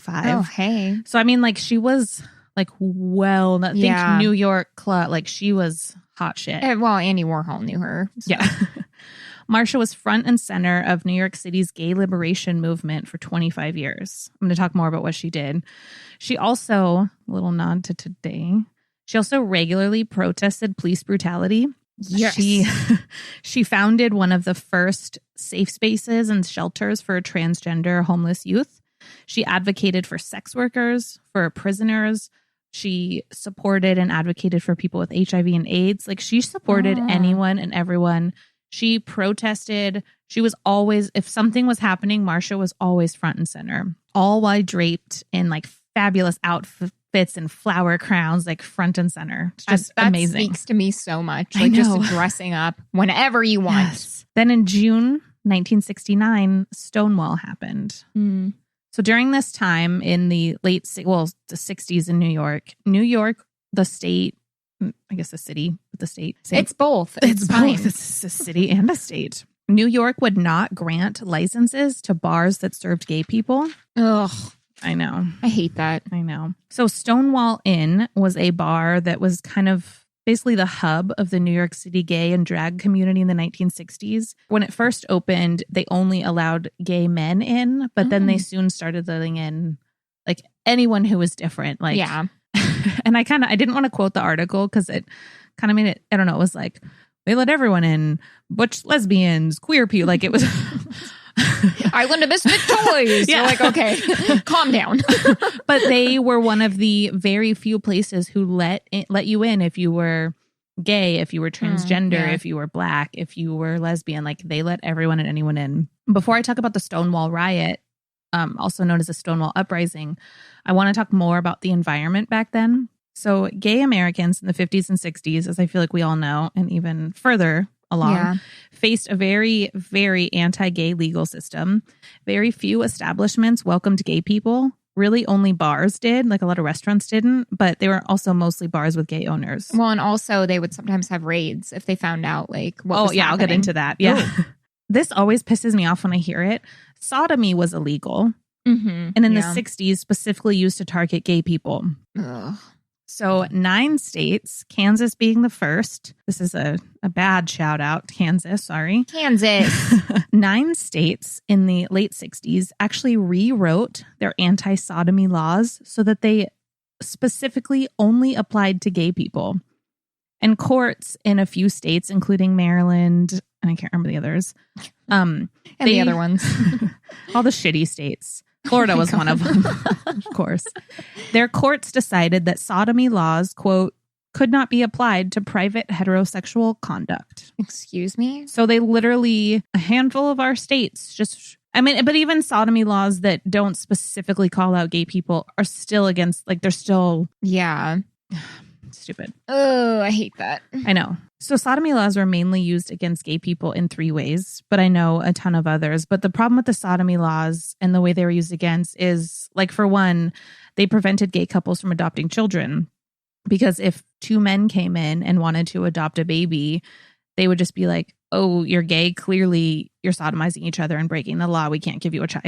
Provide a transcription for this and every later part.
1965. Oh, hey. So, I mean, like, she was, like, think New York club. Like, she was hot shit. Well, Andy Warhol knew her. So. Yeah. Marsha was front and center of New York City's gay liberation movement for 25 years. I'm going to talk more about what she did. She also, a little nod to today, she also regularly protested police brutality. Yes. She founded one of the first safe spaces and shelters for transgender homeless youth. She advocated for sex workers, for prisoners. She supported and advocated for people with HIV and AIDS. Like, she supported anyone and everyone. She protested. She was always, if something was happening, Marsha was always front and center, all while draped in like fabulous outfits and flower crowns, like front and center. It's just amazing. That speaks to me so much. Like, just dressing up whenever you want. Yes. Then in June 1969, Stonewall happened. So during this time in the the 60s in New York, the state, I guess the city, but the state. Same. It's both. It's both. It's a city and a state. New York would not grant licenses to bars that served gay people. Ugh. I know. I hate that. I know. So Stonewall Inn was a bar that was kind of basically the hub of the New York City gay and drag community in the 1960s. When it first opened, they only allowed gay men in, but then they soon started letting in like anyone who was different. Like, yeah. And I didn't want to quote the article because it kind of made it, I don't know, it was like, they let everyone in, butch lesbians, queer people. Like, it was... Island of Misfit Toys. Yeah. You're like, okay, calm down. But they were one of the very few places who let you in if you were gay, if you were transgender, if you were black, if you were lesbian. Like, they let everyone and anyone in. Before I talk about the Stonewall riot, also known as the Stonewall Uprising, I want to talk more about the environment back then. So gay Americans in the 50s and 60s, as I feel like we all know, and even further along, faced a very, very anti-gay legal system. Very few establishments welcomed gay people. Really only bars did, like a lot of restaurants didn't, but they were also mostly bars with gay owners. Well, and also they would sometimes have raids if they found out like what was happening. I'll get into that. Yeah. This always pisses me off when I hear it. Sodomy was illegal. And in the 60s, specifically used to target gay people. Ugh. So 9 states, Kansas being the first. This is a bad shout out. Kansas, sorry. Kansas. 9 states in the late 60s actually rewrote their anti-sodomy laws so that they specifically only applied to gay people. And courts in a few states, including Maryland, and I can't remember the others. And the other ones. All the shitty states. Florida was one of them, of course. Their courts decided that sodomy laws, quote, could not be applied to private heterosexual conduct. Excuse me? So they literally, a handful of our states just, but even sodomy laws that don't specifically call out gay people are still against, like, they're still... Yeah. Stupid. Oh, I hate that. I know. So sodomy laws were mainly used against gay people in 3 ways, but I know a ton of others. But the problem with the sodomy laws and the way they were used against is, like, for one, they prevented gay couples from adopting children. Because if 2 men came in and wanted to adopt a baby, they would just be like, oh, you're gay. Clearly, you're sodomizing each other and breaking the law. We can't give you a child.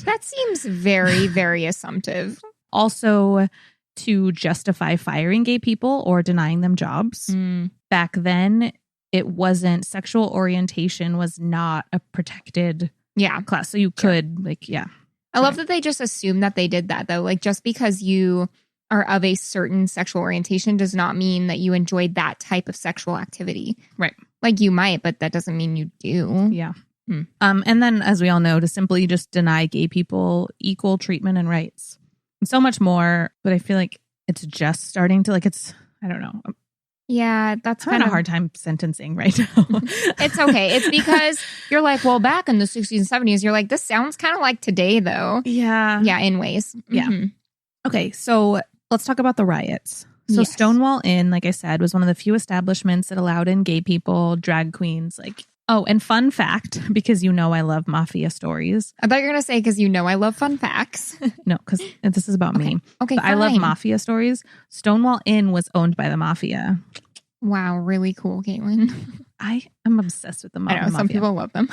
That seems very, very assumptive. Also, to justify firing gay people or denying them jobs. Back then, it wasn't, sexual orientation was not a protected class. So you could, I love that they just assume that they did that, though. Like, just because you are of a certain sexual orientation does not mean that you enjoyed that type of sexual activity. Right. Like, you might, but that doesn't mean you do. Yeah. And then, as we all know, to simply just deny gay people equal treatment and rights. So much more, but I feel like it's just starting to, like, it's, I don't know. Yeah, that's kind of a hard time sentencing right now. It's okay. It's because you're like, well, back in the 60s and 70s, you're like, this sounds kind of like today, though. Yeah. Yeah, in ways. Yeah. Okay, so let's talk about the riots. So Stonewall Inn, like I said, was one of the few establishments that allowed in gay people, drag queens, like... Oh, and fun fact, because you know I love mafia stories. I thought you were going to say because you know I love fun facts. No, because this is about me. Okay, but I love mafia stories. Stonewall Inn was owned by the mafia. Wow, really cool, Caitlin. I am obsessed with the mafia. I know, some people love them.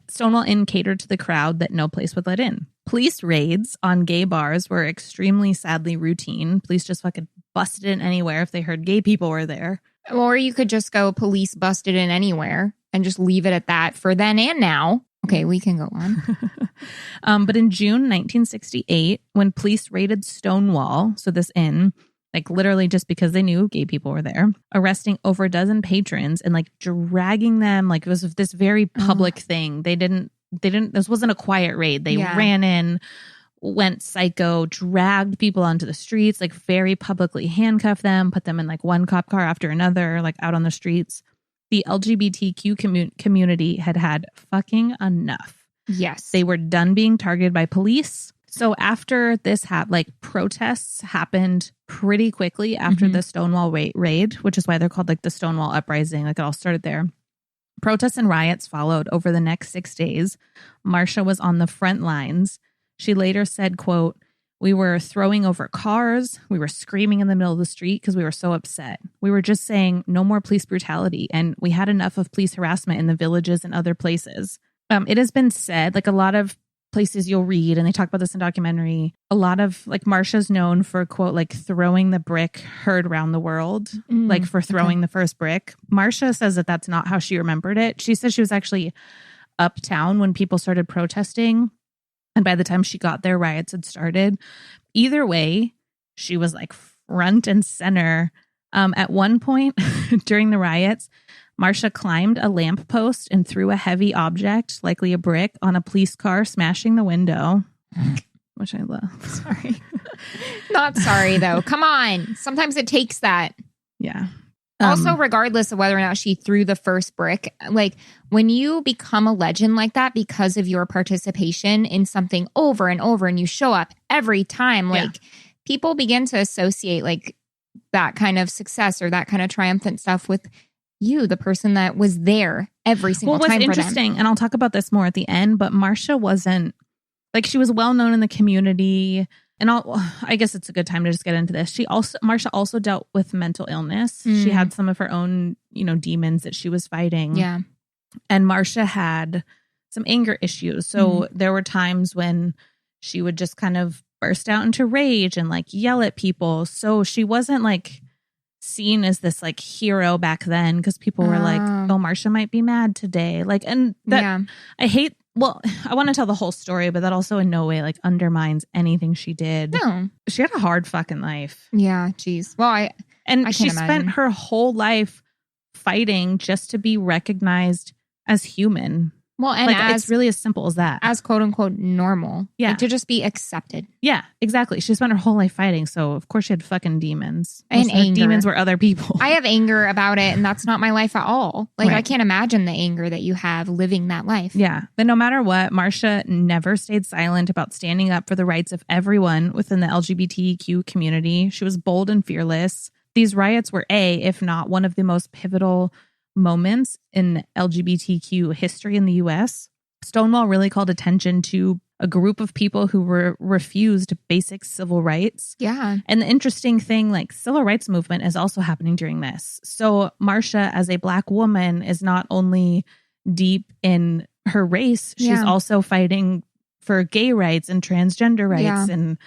Stonewall Inn catered to the crowd that no place would let in. Police raids on gay bars were extremely sadly routine. Police just fucking busted in anywhere if they heard gay people were there. Or you could just go police busted in anywhere and just leave it at that for then and now. Okay, we can go on. But in June 1968, when police raided Stonewall, so this inn, like literally just because they knew gay people were there, arresting over a dozen patrons and like dragging them, like it was this very public thing. They didn't, this wasn't a quiet raid. They ran in, went psycho, dragged people onto the streets, like very publicly handcuffed them, put them in like one cop car after another, like out on the streets. The LGBTQ community had fucking enough. Yes. They were done being targeted by police. So after this protests happened pretty quickly after the Stonewall raid, which is why they're called like the Stonewall Uprising. Like it all started there. Protests and riots followed over the next 6 days. Marsha was on the front lines. She later said, quote, "We were throwing over cars. We were screaming in the middle of the street because we were so upset. We were just saying no more police brutality. And we had enough of police harassment in the villages and other places." It has been said, like a lot of places you'll read, and they talk about this in documentary, a lot of like Marsha's known for, quote, like throwing the brick heard around the world, like for throwing the first brick. Marsha says that that's not how she remembered it. She says she was actually uptown when people started protesting. And by the time she got there, riots had started. Either way, she was like front and center. At one point during the riots, Marsha climbed a lamppost and threw a heavy object, likely a brick, on a police car, smashing the window, which I love. Sorry. Not sorry, though. Come on. Sometimes it takes that. Yeah. Also, regardless of whether or not she threw the first brick, like when you become a legend like that because of your participation in something over and over and you show up every time, like people begin to associate like that kind of success or that kind of triumphant stuff with you, the person that was there every single time for them. What's interesting, and I'll talk about this more at the end, but Marsha wasn't, like she was well known in the community. And I guess it's a good time to just get into this. Marsha also dealt with mental illness. She had some of her own, demons that she was fighting. Yeah. And Marsha had some anger issues. So there were times when she would just kind of burst out into rage and like yell at people. So she wasn't like seen as this like hero back then because people were like, oh, Marsha might be mad today. Like, and that I want to tell the whole story, but that also in no way like undermines anything she did. No. She had a hard fucking life. Yeah, geez. Well, I she spent her whole life fighting just to be recognized as human. Well, and like, it's really as simple as that. As quote unquote normal. Yeah. Like, to just be accepted. Yeah, exactly. She spent her whole life fighting. So of course she had fucking demons. And anger. Demons were other people. I have anger about it, and that's not my life at all. Like I can't imagine the anger that you have living that life. Yeah. But no matter what, Marsha never stayed silent about standing up for the rights of everyone within the LGBTQ community. She was bold and fearless. These riots were if not one of the most pivotal moments in LGBTQ history in the U.S. Stonewall really called attention to a group of people who were refused basic civil rights. Yeah. And the interesting thing, like civil rights movement is also happening during this. So Marsha, as a Black woman, is not only deep in her race, she's also fighting for gay rights and transgender rights. And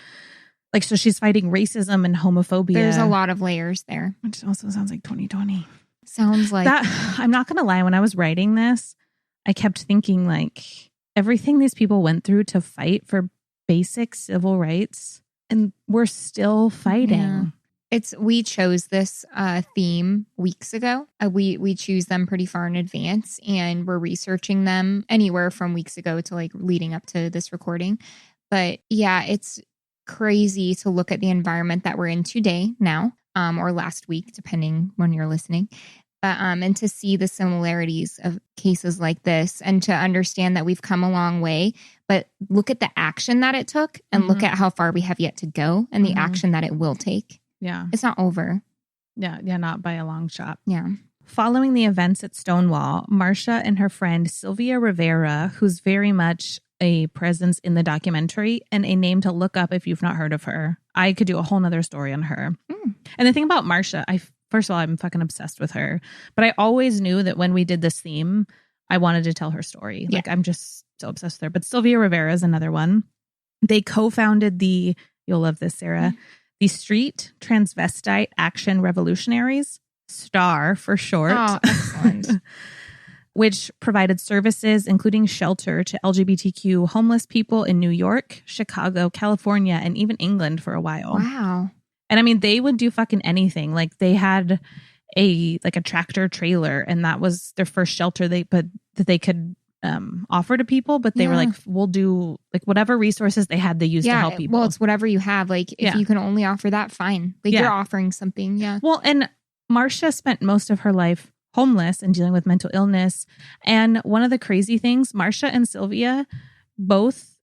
like, so she's fighting racism and homophobia. There's a lot of layers there. Which also sounds like 2020. Sounds like that. I'm not going to lie. When I was writing this, I kept thinking like everything these people went through to fight for basic civil rights, and we're still fighting. Yeah. We chose this theme weeks ago. We choose them pretty far in advance, and we're researching them anywhere from weeks ago to like leading up to this recording. But yeah, it's crazy to look at the environment that we're in today now. Or last week, depending when you're listening. And to see the similarities of cases like this and to understand that we've come a long way, but look at the action that it took and look at how far we have yet to go and the action that it will take. Yeah. It's not over. Yeah, not by a long shot. Yeah. Following the events at Stonewall, Marsha and her friend Sylvia Rivera, who's very much a presence in the documentary and a name to look up if you've not heard of her. I could do a whole nother story on her. And the thing about Marsha, first of all, I'm fucking obsessed with her. But I always knew that when we did this theme, I wanted to tell her story. Like, I'm just so obsessed with her. But Sylvia Rivera is another one. They co-founded you'll love this, Sarah, the Street Transvestite Action Revolutionaries, STAR for short. Oh, excellent. Which provided services, including shelter, to LGBTQ homeless people in New York, Chicago, California, and even England for a while. Wow. And I mean, they would do fucking anything. Like they had a tractor trailer, and that was their first shelter that they could offer to people. But they were like, we'll do like whatever resources they had, they used to help people. Well, it's whatever you have. Like if you can only offer that, fine. Like you're offering something. Yeah. Well, and Marsha spent most of her life homeless and dealing with mental illness. And one of the crazy things, Marsha and Sylvia both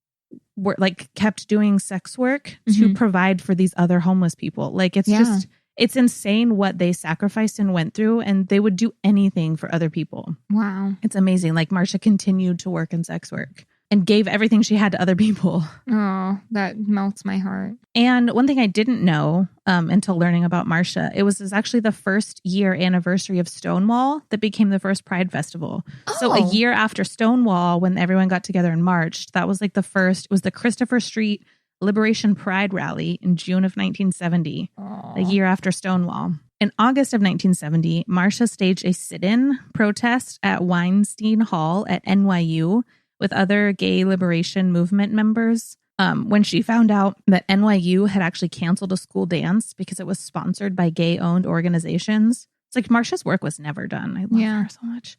were like kept doing sex work to provide for these other homeless people. Like it's just, it's insane what they sacrificed and went through, and they would do anything for other people. Wow. It's amazing. Like Marsha continued to work in sex work and gave everything she had to other people. Oh, that melts my heart. And one thing I didn't know until learning about Marsha, it was actually the first year anniversary of Stonewall that became the first Pride Festival. Oh. So a year after Stonewall, when everyone got together and marched, that was like it was the Christopher Street Liberation Pride Rally in June of 1970, a year after Stonewall. In August of 1970, Marsha staged a sit-in protest at Weinstein Hall at NYU with other gay liberation movement members when she found out that NYU had actually canceled a school dance because it was sponsored by gay-owned organizations. It's like Marsha's work was never done. I love her so much.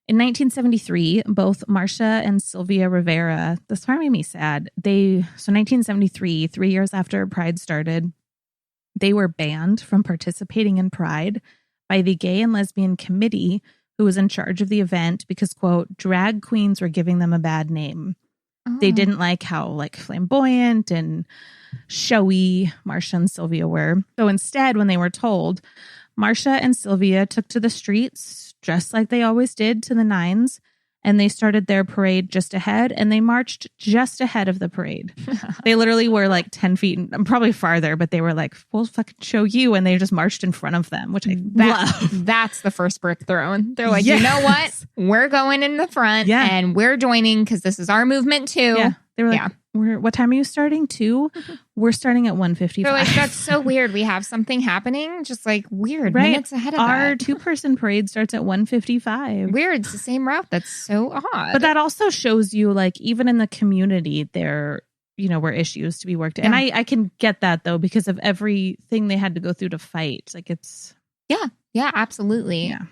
In 1973, both Marsha and Sylvia Rivera, this part made me sad. 1973, 3 years after Pride started, they were banned from participating in Pride by the Gay and Lesbian Committee, who was in charge of the event because, quote, drag queens were giving them a bad name. Oh. They didn't like how like flamboyant and showy Marsha and Sylvia were. So instead, when they were told, Marsha and Sylvia took to the streets dressed like they always did to the nines, and they started their parade just ahead, and they marched just ahead of the parade. They literally were like 10 feet, probably farther, but they were like, we'll fucking show you. And they just marched in front of them, which I love. That's the first brick thrown. They're like, you know what? We're going in the front and we're joining because this is our movement too. Yeah. They were like, what time are you starting? 2? We're starting at 1:55. They're like, that's so weird. We have something happening, just like weird minutes ahead of our 2-person parade starts at 1:55. Weird. It's the same route. That's so odd. But that also shows you, like, even in the community, there, were issues to be worked out. And I can get that, though, because of everything they had to go through to fight. Like, it's... Yeah, absolutely. Yeah.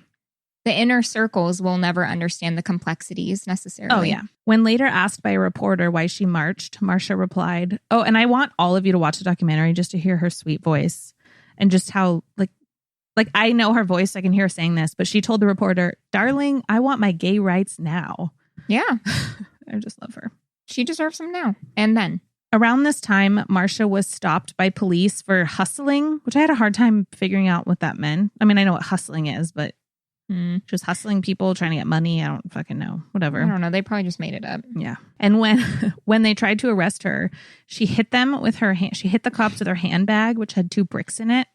The inner circles will never understand the complexities necessarily. Oh, yeah. When later asked by a reporter why she marched, Marsha replied, oh, and I want all of you to watch the documentary just to hear her sweet voice and just how, like I know her voice. I can hear her saying this, but she told the reporter, darling, I want my gay rights now. Yeah. I just love her. She deserves them now. And then. Around this time, Marsha was stopped by police for hustling, which I had a hard time figuring out what that meant. I mean, I know what hustling is, but she was hustling people, trying to get money. I don't fucking know. Whatever. I don't know. They probably just made it up. Yeah. And when they tried to arrest her, she hit them with her hand. She hit the cops with her handbag, which had 2 bricks in it.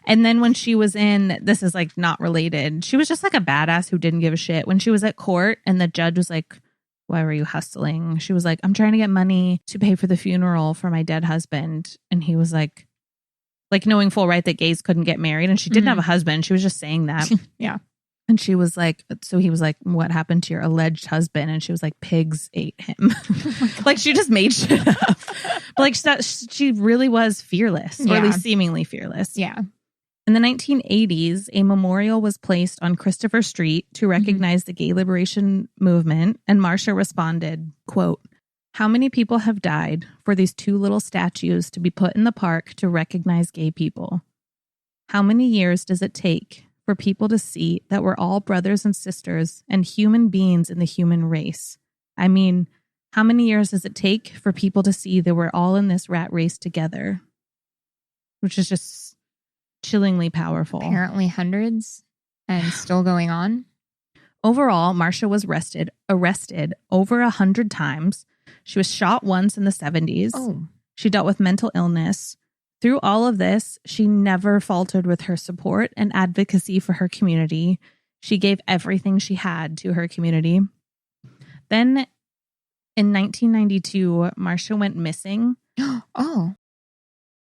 And then when she was this is like not related. She was just like a badass who didn't give a shit. When she was at court and the judge was like, why were you hustling? She was like, I'm trying to get money to pay for the funeral for my dead husband. And he was like knowing full right that gays couldn't get married. And she didn't have a husband. She was just saying that. Yeah. And she was like, so he was like, what happened to your alleged husband? And she was like, pigs ate him. Like she just made shit up. But like she really was fearless, or at least seemingly fearless. Yeah. In the 1980s, a memorial was placed on Christopher Street to recognize the gay liberation movement. And Marsha responded, quote, how many people have died for these 2 little statues to be put in the park to recognize gay people? How many years does it take for people to see that we're all brothers and sisters and human beings in the human race? I mean, how many years does it take for people to see that we're all in this rat race together? Which is just chillingly powerful. Apparently hundreds and still going on. Overall, Marsha was arrested over 100 times. She was shot once in the 70s. Oh. She dealt with mental illness. Through all of this, she never faltered with her support and advocacy for her community. She gave everything she had to her community. Then In 1992, Marsha went missing. Oh.